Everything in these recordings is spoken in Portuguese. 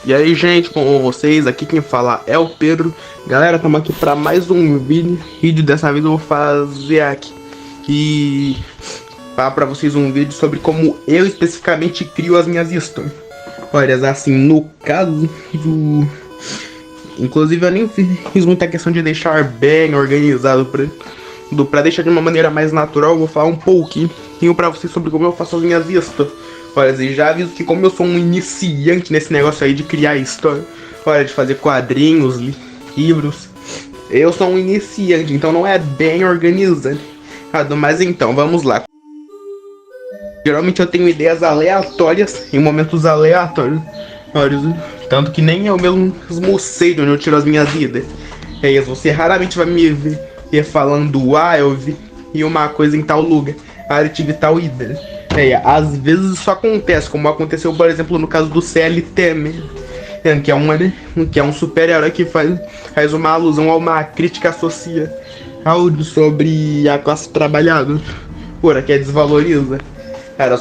E aí, gente, com vocês, aqui quem fala é o Pedro. Galera, estamos aqui para mais um vídeo. Dessa vez eu vou fazer aqui e falar para vocês um vídeo sobre como eu especificamente crio as minhas histórias. Olha, assim, no caso do... Inclusive eu nem fiz muita questão de deixar bem organizado pra deixar de uma maneira mais natural. Eu vou falar um pouquinho pra vocês sobre como eu faço as minhas histórias. Olha, e já aviso que como eu sou um iniciante nesse negócio aí de criar história, olha, de fazer quadrinhos, livros, eu sou um iniciante, então não é bem organizado. Mas então, vamos lá. Geralmente eu tenho ideias aleatórias em momentos aleatórios. Tanto que nem eu mesmo sei de onde eu tiro as minhas ideias. É isso, você raramente vai me ver falando, eu vi uma coisa em tal lugar, eu tive tal ideia. Às vezes isso acontece, como aconteceu, por exemplo, no caso do CLT mesmo, que é um super-herói que faz uma alusão a uma crítica social sobre a classe trabalhadora, que desvaloriza.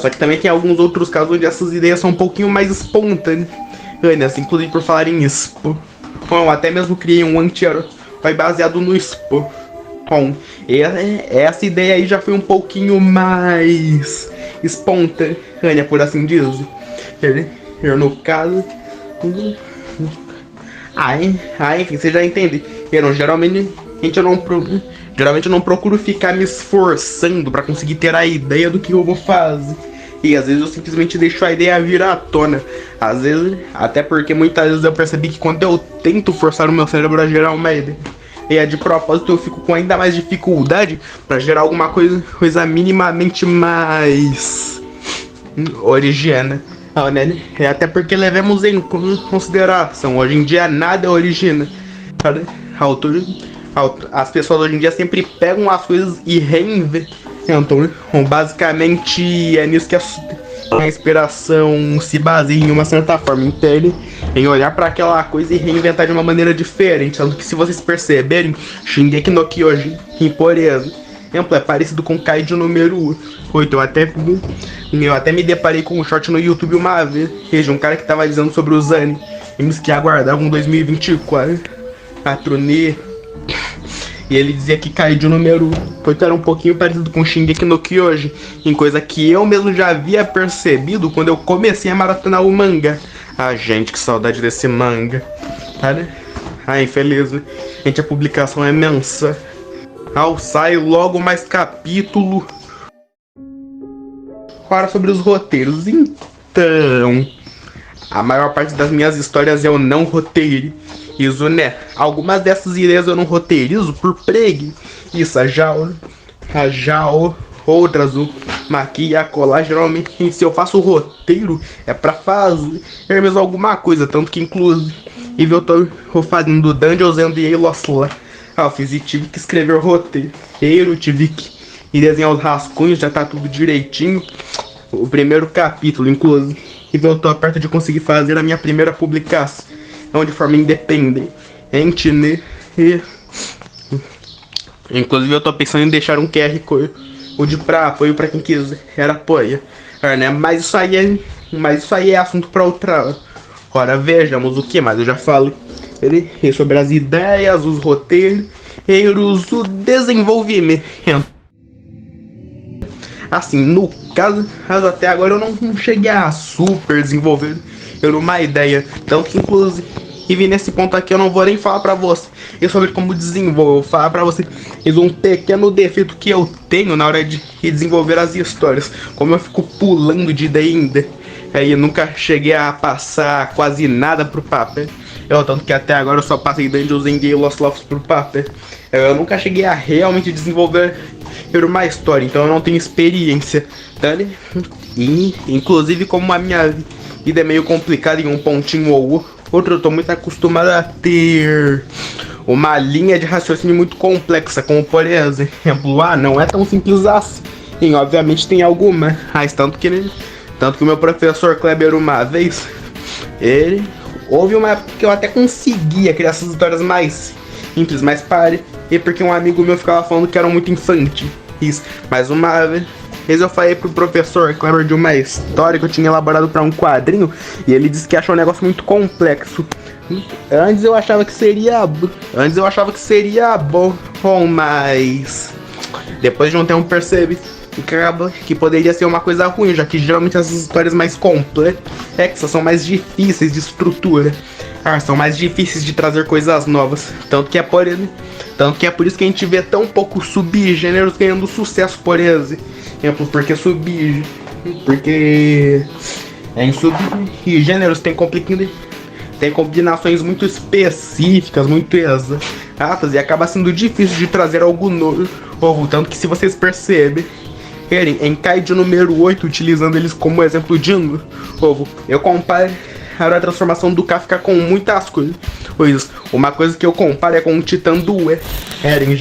Só que também tem alguns outros casos onde essas ideias são um pouquinho mais espontâneas. Inclusive, por falar em expo, eu até mesmo criei um anti-herói baseado no expo. Bom, essa ideia aí já foi um pouquinho mais espontânea, por assim dizer. No caso... enfim, você já entende. Geralmente eu não procuro ficar me esforçando pra conseguir ter a ideia do que eu vou fazer. E às vezes eu simplesmente deixo a ideia vir à tona. Às vezes, até porque muitas vezes eu percebi que quando eu tento forçar o meu cérebro a gerar uma ideia, de propósito eu fico com ainda mais dificuldade pra gerar alguma coisa minimamente mais original. Até porque levemos em consideração, hoje em dia nada é original. As pessoas hoje em dia sempre pegam as coisas e reinventam. Basicamente é nisso que a inspiração se baseia, em uma certa forma, em olhar para aquela coisa e reinventar de uma maneira diferente. Tanto que, se vocês perceberem, Shingeki no Kyojin, por exemplo, é parecido com Kaiju número 8. Eu até me deparei com um short no YouTube uma vez, de um cara que tava dizendo sobre os animes que aguardavam 2024, e ele dizia que Kaiju número 8 era um pouquinho parecido com Shingeki no Kyojin, em coisa que eu mesmo já havia percebido quando eu comecei a maratonar o manga. Gente, que saudade desse manga. Infelizmente a publicação é mensal. Sai logo mais capítulo. Agora sobre os roteiros. Então, a maior parte das minhas histórias eu não roteirizo, Algumas dessas ideias eu não roteirizo por preguiça. Já outras, aqui e acolá, geralmente se eu faço o roteiro é pra fazer mesmo alguma coisa. Tanto que inclusive eu tô fazendo Dungeons and Lost Levels. Eu fiz e tive que escrever o roteiro, tive que desenhar os rascunhos, já tá tudo direitinho. O primeiro capítulo, inclusive, eu tô perto de conseguir fazer a minha primeira publicação de forma independente, inclusive eu tô pensando em deixar um QR Code pra apoio pra quem quiser apoiar, mas isso aí é assunto pra outra hora. Vejamos o que mais eu já falei sobre as ideias, os roteiros, o desenvolvimento. No caso, até agora eu não cheguei a super desenvolver uma ideia. Tanto que, inclusive, nesse ponto aqui eu não vou nem falar pra você sobre como desenvolver. Eu vou falar pra você um pequeno defeito que eu tenho na hora de desenvolver as histórias. Como eu fico pulando de ideia em ideia, eu nunca cheguei a passar quase nada pro papel. Tanto que até agora eu só passei Dungeons and Lost Levels pro papel. Eu nunca cheguei a realmente desenvolver uma história, então eu não tenho experiência. E, inclusive, como a minha vida é meio complicada em um pontinho ou outro, eu tô muito acostumado a ter uma linha de raciocínio muito complexa, como por exemplo, não é tão simples assim. Obviamente tem alguma, mas tanto que o meu professor Kleber, uma vez, houve uma época que eu até conseguia criar essas histórias mais simples, mais porque um amigo meu ficava falando que eram muito infantis. Mas uma vezes eu falei pro professor Kleber de uma história que eu tinha elaborado para um quadrinho e ele disse que achou um negócio muito complexo. Antes eu achava que seria bom, mas depois de um tempo percebi que poderia ser uma coisa ruim, já que geralmente as histórias mais complexas são mais difíceis de estrutura. São mais difíceis de trazer coisas novas. Tanto que é por isso que a gente vê tão poucos subgêneros ganhando sucesso, por exemplo. Porque em subgêneros tem combinações muito específicas, muito exatas, e acaba sendo difícil de trazer algo novo. Tanto que, se vocês perceberem, em Kaiju número 8, utilizando eles como exemplo de novo, eu comparo a transformação do Kafka com muitas coisas. Uma coisa que eu comparo é com o Titã do Eren,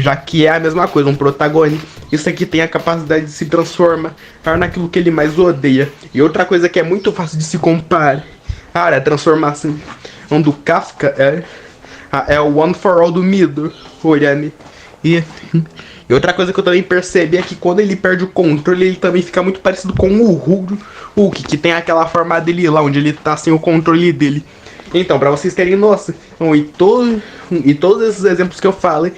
já que é a mesma coisa, um protagonista. Isso aqui tem a capacidade de se transformar naquilo que ele mais odeia. E outra coisa que é muito fácil de se comparar, a transformação do Kafka é o One for All do Midoriya. E outra coisa que eu também percebi é que quando ele perde o controle, ele também fica muito parecido com o Hulk, que tem aquela forma dele lá, onde ele tá sem o controle dele. Então, pra vocês terem noção, e todos esses exemplos que eu falei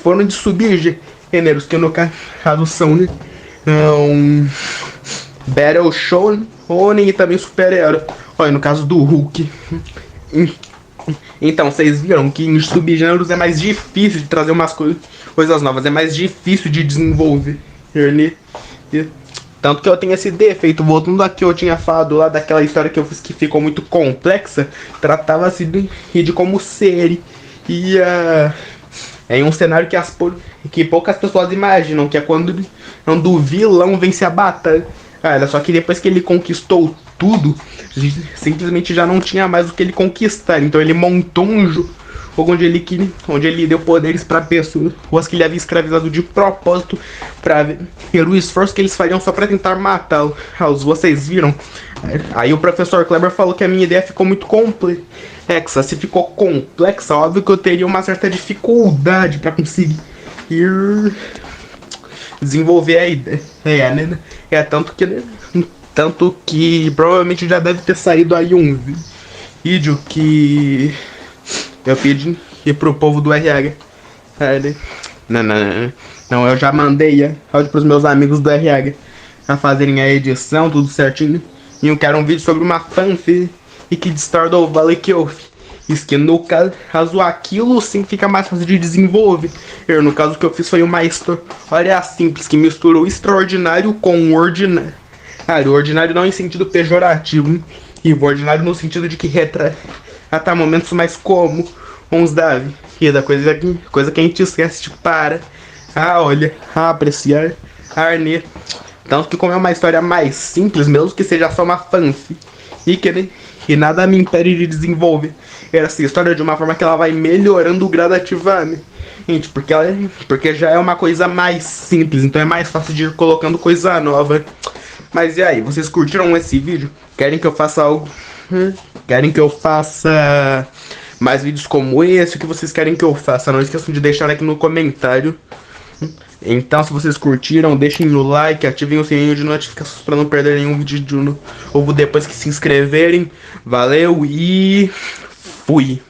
foram de subgêneros, que no caso são Battle Shonen e também super-herói. No caso do Hulk. Então, vocês viram que em subgêneros é mais difícil de trazer umas coisas novas, é mais difícil de desenvolver. Tanto que eu tenho esse defeito. Voltando aqui, eu tinha falado lá daquela história que eu fiz que ficou muito complexa. Tratava-se de como seria em um cenário que poucas pessoas imaginam, que é quando o vilão vence a batalha. Só que depois que ele conquistou tudo, simplesmente já não tinha mais o que ele conquistar. Então ele montou um jogo onde ele deu poderes para pessoas que ele havia escravizado de propósito, para ver o esforço que eles fariam só para tentar matá-lo. Vocês viram? Aí o professor Kleber falou que a minha ideia ficou muito complexa. Se ficou complexa, óbvio que eu teria uma certa dificuldade para conseguir desenvolver a ideia, né? Tanto que provavelmente já deve ter saído aí um vídeo que eu pedi pro povo do RH. Não, eu já mandei áudio pros meus amigos do RH a fazerem a edição, tudo certinho. E eu quero um vídeo sobre uma fanfic de Stardew Valley que eu fiz, que no caso aquilo sim fica mais fácil de desenvolver. No caso, o que eu fiz foi uma história simples que misturou o extraordinário com o ordinário. O ordinário não em sentido pejorativo, e o ordinário no sentido de que retrata momentos mais comuns da vida, coisa que a gente esquece de parar, apreciar, Tanto que, como é uma história mais simples, mesmo que seja só uma fanfic, e nada me impede de desenvolver essa história de uma forma que ela vai melhorando gradativamente, porque já é uma coisa mais simples, então é mais fácil de ir colocando coisa nova. Mas e aí, vocês curtiram esse vídeo? Querem que eu faça algo? Querem que eu faça mais vídeos como esse? O que vocês querem que eu faça? Não esqueçam de deixar aqui no comentário. Então, se vocês curtiram, deixem o like, ativem o sininho de notificações para não perder nenhum vídeo de novo depois que se inscreverem. Valeu e fui!